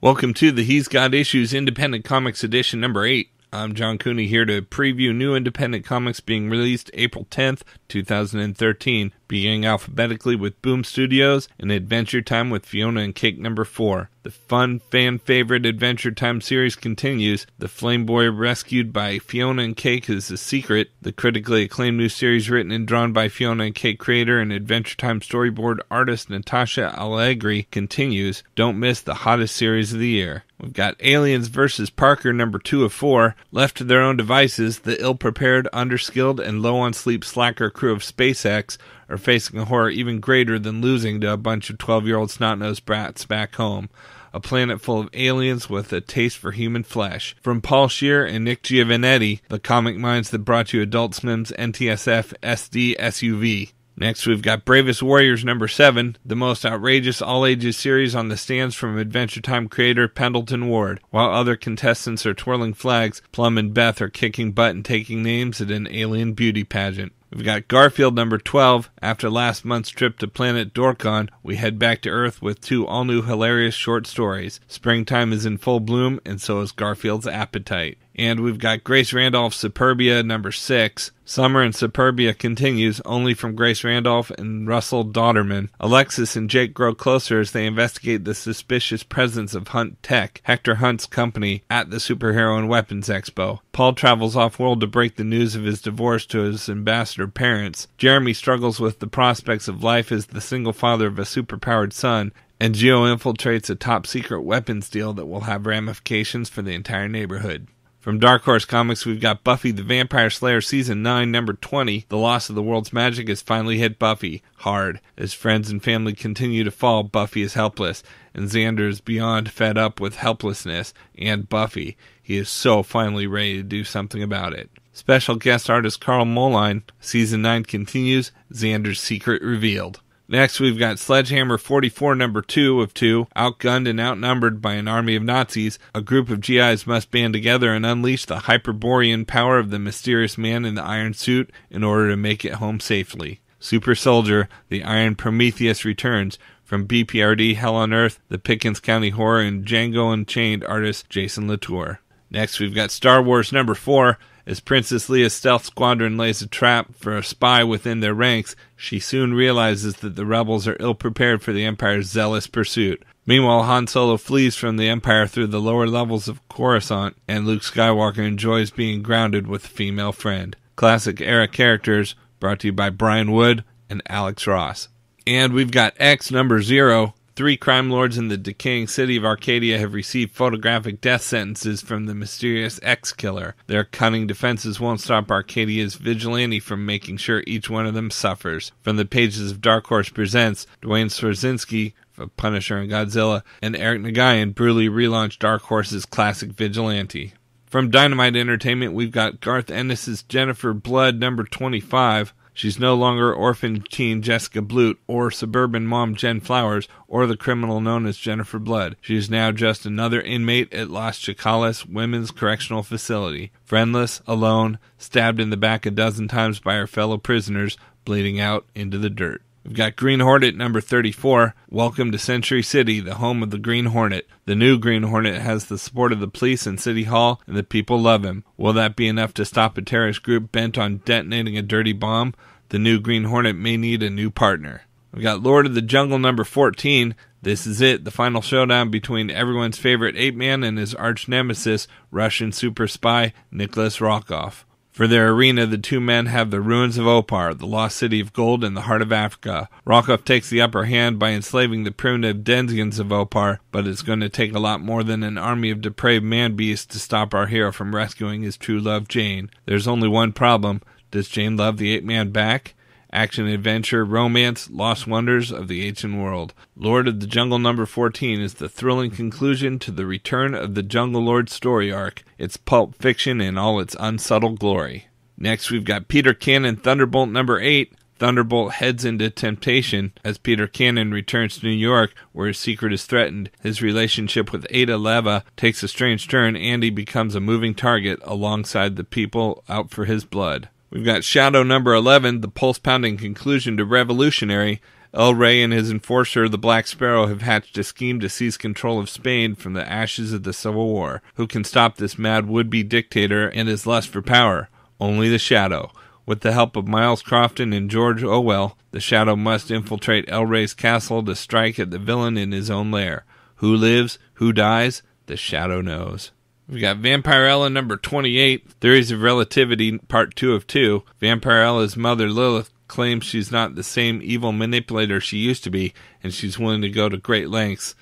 Welcome to the He's Got Issues Independent Comics Edition number 8. I'm John Cooney here to preview new independent comics being released April 10th, 2013, beginning alphabetically with Boom Studios and Adventure Time with Fionna and Cake number 4. The fun, fan-favorite Adventure Time series continues. The Flame Boy rescued by Fionna and Cake is a secret. The critically acclaimed new series written and drawn by Fionna and Cake creator and Adventure Time storyboard artist Natasha Allegri continues. Don't miss the hottest series of the year. We've got Aliens vs. Parker number 2 of 4. Left to their own devices, the ill-prepared, underskilled, and low-on-sleep slacker crew of SpaceX are facing a horror even greater than losing to a bunch of 12-year-old snot-nosed brats back home. A planet full of aliens with a taste for human flesh. From Paul Scheer and Nick Giovanetti, the comic minds that brought you Adult Swim's NTSF SD SUV. Next, we've got Bravest Warriors number 7, the most outrageous all-ages series on the stands from Adventure Time creator Pendleton Ward. While other contestants are twirling flags, Plum and Beth are kicking butt and taking names at an alien beauty pageant. We've got Garfield number 12. After last month's trip to planet Dorkon, we head back to Earth with 2 all-new hilarious short stories. Springtime is in full bloom, and so is Garfield's appetite. And we've got Grace Randolph's Supurbia number 6. Summer in Supurbia continues, only from Grace Randolph and Russell Dauterman. Alexis and Jake grow closer as they investigate the suspicious presence of Hunt Tech, Hector Hunt's company, at the Superhero and Weapons Expo. Paul travels off-world to break the news of his divorce to his ambassador parents. Jeremy struggles with the prospects of life as the single father of a superpowered son, and Gio infiltrates a top-secret weapons deal that will have ramifications for the entire neighborhood. From Dark Horse Comics, we've got Buffy the Vampire Slayer Season 9, number 20. The loss of the world's magic has finally hit Buffy hard. As friends and family continue to fall, Buffy is helpless, and Xander is beyond fed up with helplessness and Buffy. He is so finally ready to do something about it. Special guest artist Carl Moline. Season 9 continues. Xander's secret revealed. Next, we've got Sledgehammer 44 number 2 of 2. Outgunned and outnumbered by an army of Nazis, a group of GIs must band together and unleash the Hyperborean power of the mysterious man in the iron suit in order to make it home safely. Super Soldier, the Iron Prometheus returns. From BPRD Hell on Earth, the Pickens County Horror, and Django Unchained artist Jason Latour. Next, we've got Star Wars number 4. As Princess Leia's stealth squadron lays a trap for a spy within their ranks, she soon realizes that the rebels are ill-prepared for the Empire's zealous pursuit. Meanwhile, Han Solo flees from the Empire through the lower levels of Coruscant, and Luke Skywalker enjoys being grounded with a female friend. Classic era characters, brought to you by Brian Wood and Alex Ross. And we've got X number 0. 3 crime lords in the decaying city of Arcadia have received photographic death sentences from the mysterious X-Killer. Their cunning defenses won't stop Arcadia's vigilante from making sure each one of them suffers. From the pages of Dark Horse Presents, Dwayne Swarzinski of Punisher and Godzilla, and Eric Nagayan brutally relaunched Dark Horse's classic vigilante. From Dynamite Entertainment, we've got Garth Ennis' Jennifer Blood number 25. She's no longer orphan teen Jessica Blute, or suburban mom Jen Flowers, or the criminal known as Jennifer Blood. She is now just another inmate at Las Chicales Women's Correctional Facility. Friendless, alone, stabbed in the back a dozen times by her fellow prisoners, bleeding out into the dirt. We've got Green Hornet number 34. Welcome to Century City, the home of the Green Hornet. The new Green Hornet has the support of the police and City Hall, and the people love him. Will that be enough to stop a terrorist group bent on detonating a dirty bomb? The new Green Hornet may need a new partner. We've got Lord of the Jungle number 14. This is it, the final showdown between everyone's favorite ape-man and his arch-nemesis, Russian super spy Nicholas Rokov. For their arena, the two men have the ruins of Opar, the lost city of gold in the heart of Africa. Rokov takes the upper hand by enslaving the primitive denizens of Opar, but it's going to take a lot more than an army of depraved man-beasts to stop our hero from rescuing his true love, Jane. There's only one problem. Does Jane love the ape-man back? Action, adventure, romance, lost wonders of the ancient world. Lord of the Jungle number 14 is the thrilling conclusion to the Return of the Jungle Lord story arc. It's pulp fiction in all its unsubtle glory. Next, we've got Peter Cannon Thunderbolt number 8. Thunderbolt heads into temptation as Peter Cannon returns to New York, where his secret is threatened. His relationship with Ada Leva takes a strange turn, and he becomes a moving target alongside the people out for his blood. We've got Shadow number 11, the pulse-pounding conclusion to Revolutionary, El Rey and his enforcer, the Black Sparrow, have hatched a scheme to seize control of Spain from the ashes of the Civil War. Who can stop this mad would-be dictator and his lust for power? Only the Shadow. With the help of Miles Crofton and George Orwell, the Shadow must infiltrate El Rey's castle to strike at the villain in his own lair. Who lives? Who dies? The Shadow knows. We got Vampirella number 28, Theories of Relativity, Part 2 of 2. Vampirella's mother, Lilith, claims she's not the same evil manipulator she used to be, and she's willing to go to great lengths,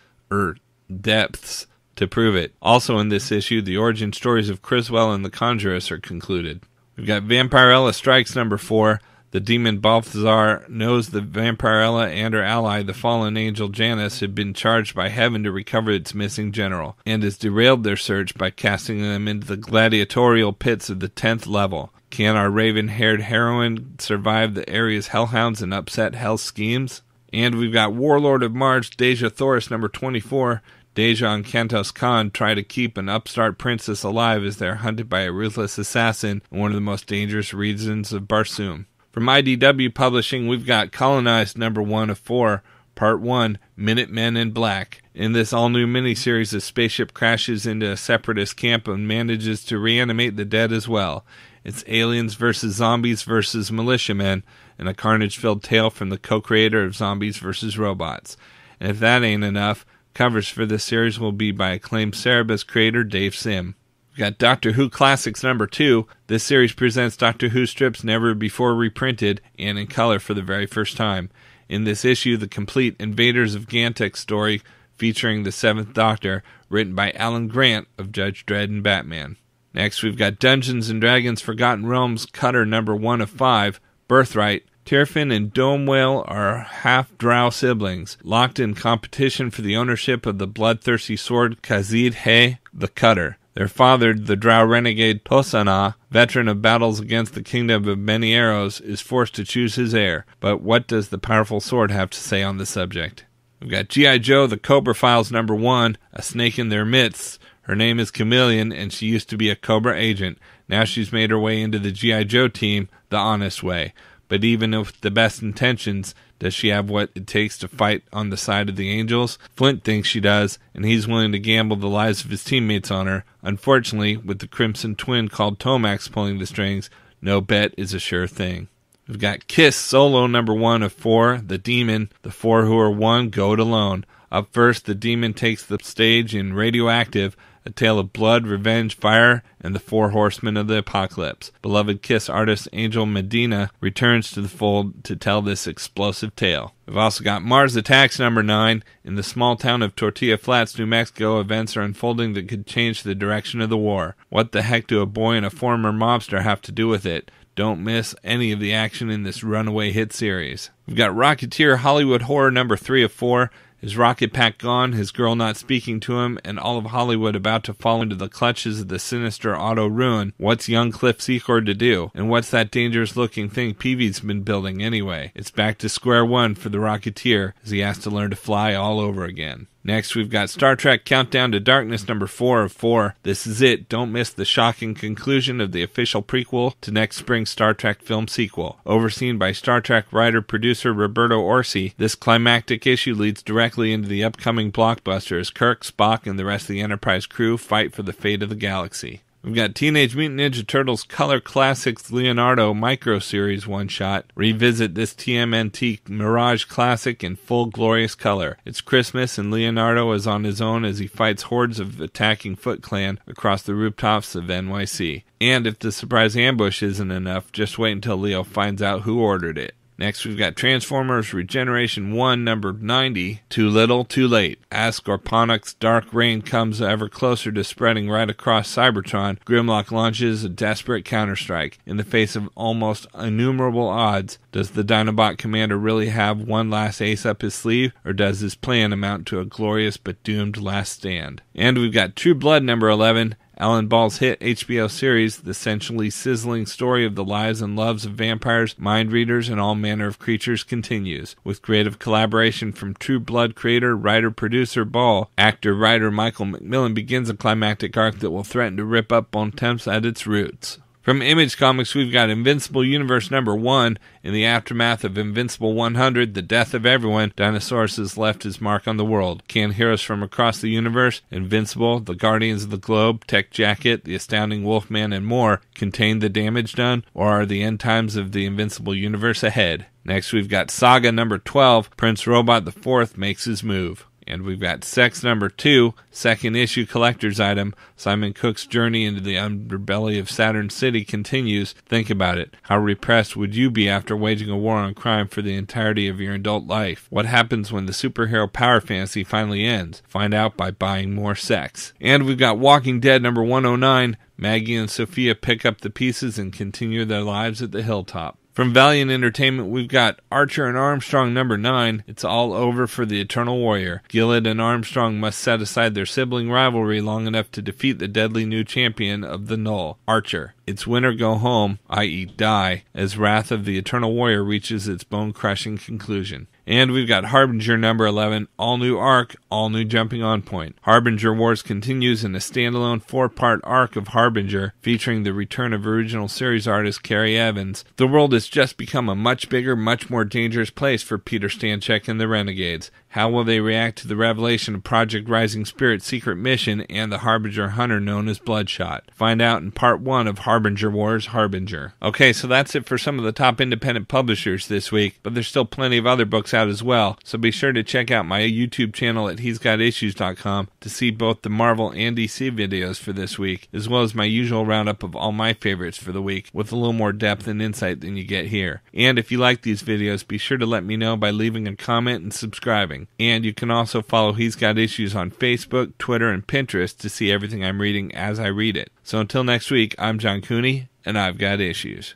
depths, to prove it. Also in this issue, the origin stories of Criswell and the Conjuress are concluded. We've got Vampirella Strikes number 4. The demon Balthazar knows that Vampirella and her ally, the fallen angel Janus, have been charged by heaven to recover its missing general, and has derailed their search by casting them into the gladiatorial pits of the 10th level. Can our raven-haired heroine survive the area's hellhounds and upset Hell's schemes? And we've got Warlord of Mars, Dejah Thoris number 24. Dejah and Kantos Khan try to keep an upstart princess alive as they're hunted by a ruthless assassin in one of the most dangerous regions of Barsoom. From IDW Publishing, we've got Colonized number 1 of 4, Part 1, Minutemen in Black. In this all-new miniseries, a spaceship crashes into a separatist camp and manages to reanimate the dead as well. It's aliens versus zombies versus militiamen, and a carnage-filled tale from the co-creator of Zombies vs. Robots. And if that ain't enough, covers for this series will be by acclaimed Cerebus creator Dave Sim. We've got Doctor Who Classics number 2. This series presents Doctor Who strips never before reprinted and in color for the very first time. In this issue, the complete Invaders of Gantek story featuring the 7th Doctor, written by Alan Grant of Judge Dredd and Batman. Next, we've got Dungeons & Dragons Forgotten Realms Cutter number 1 of 5, Birthright. Tirfin and Domewale are half-drow siblings, locked in competition for the ownership of the bloodthirsty sword Khazid-He, the Cutter. Their father, the drow renegade Tosana, veteran of battles against the kingdom of many arrows, is forced to choose his heir. But what does the powerful sword have to say on the subject? We've got G.I. Joe, the Cobra Files number 1, a snake in their midst. Her name is Chameleon, and she used to be a Cobra agent. Now she's made her way into the G.I. Joe team the honest way. But even with the best intentions, does she have what it takes to fight on the side of the Angels? Flint thinks she does, and he's willing to gamble the lives of his teammates on her. Unfortunately, with the Crimson Twin called Tomax pulling the strings, no bet is a sure thing. We've got Kiss Solo number 1 of 4, The Demon. The 4 who are one go it alone. Up first, the Demon takes the stage in Radioactive, a tale of blood, revenge, fire, and the 4 horsemen of the apocalypse. Beloved Kiss artist Angel Medina returns to the fold to tell this explosive tale. We've also got Mars Attacks number 9. In the small town of Tortilla Flats, New Mexico, events are unfolding that could change the direction of the war. What the heck do a boy and a former mobster have to do with it? Don't miss any of the action in this runaway hit series. We've got Rocketeer Hollywood Horror number 3 of 4. His rocket pack gone, his girl not speaking to him, and all of Hollywood about to fall into the clutches of the sinister Otto Ruin. What's young Cliff Secord to do? And what's that dangerous-looking thing Peavy's been building anyway? It's back to square one for the Rocketeer, as he has to learn to fly all over again. Next, we've got Star Trek Countdown to Darkness number 4 of 4. This is it. Don't miss the shocking conclusion of the official prequel to next spring's Star Trek film sequel. Overseen by Star Trek writer-producer Roberto Orci, this climactic issue leads directly into the upcoming blockbuster as Kirk, Spock, and the rest of the Enterprise crew fight for the fate of the galaxy. We've got Teenage Mutant Ninja Turtles Color Classics Leonardo Micro Series one-shot. Revisit this TMNT Mirage Classic in full glorious color. It's Christmas and Leonardo is on his own as he fights hordes of attacking Foot Clan across the rooftops of NYC. And if the surprise ambush isn't enough, just wait until Leo finds out who ordered it. Next, we've got Transformers Regeneration One number 90, Too Little, Too Late. As Scorponok's dark reign comes ever closer to spreading right across Cybertron, Grimlock launches a desperate counterstrike. In the face of almost innumerable odds, does the Dinobot commander really have one last ace up his sleeve, or does his plan amount to a glorious but doomed last stand? And we've got True Blood number 11, Alan Ball's hit HBO series, the essentially sizzling story of the lives and loves of vampires, mind readers, and all manner of creatures continues. With creative collaboration from True Blood creator, writer-producer Ball, actor-writer Michael McMillan begins a climactic arc that will threaten to rip up Bontemps at its roots. From Image Comics, we've got Invincible Universe #1. In the aftermath of Invincible 100, the death of everyone, Dinosaurus has left his mark on the world. Can heroes from across the universe, Invincible, the Guardians of the Globe, Tech Jacket, the Astounding Wolfman, and more, contain the damage done, or are the end times of the Invincible Universe ahead? Next, we've got Saga #12, Prince Robot IV makes his move. And we've got Sex #2, second issue collector's item. Simon Cook's journey into the underbelly of Saturn City continues. Think about it. How repressed would you be after waging a war on crime for the entirety of your adult life? What happens when the superhero power fantasy finally ends? Find out by buying more Sex. And we've got Walking Dead #109. Maggie and Sophia pick up the pieces and continue their lives at the hilltop. From Valiant Entertainment, we've got Archer and Armstrong #9. It's all over for the Eternal Warrior. Gillett and Armstrong must set aside their sibling rivalry long enough to defeat the deadly new champion of the Null, Archer. It's win or go home, i.e. die, as Wrath of the Eternal Warrior reaches its bone-crushing conclusion. And we've got Harbinger #11, all new arc, all new jumping on point. Harbinger Wars continues in a standalone 4-part arc of Harbinger, featuring the return of original series artist Carrie Evans. The world has just become a much bigger, much more dangerous place for Peter Stanchek and the Renegades. How will they react to the revelation of Project Rising Spirit's secret mission and the Harbinger hunter known as Bloodshot? Find out in Part 1 of Harbinger Wars, Harbinger. Okay, so that's it for some of the top independent publishers this week, but there's still plenty of other books out as well, so be sure to check out my YouTube channel at he'sgotissues.com to see both the Marvel and DC videos for this week, as well as my usual roundup of all my favorites for the week, with a little more depth and insight than you get here. And if you like these videos, be sure to let me know by leaving a comment and subscribing. And you can also follow He's Got Issues on Facebook, Twitter, and Pinterest to see everything I'm reading as I read it. So until next week, I'm John Cooney, and I've got issues.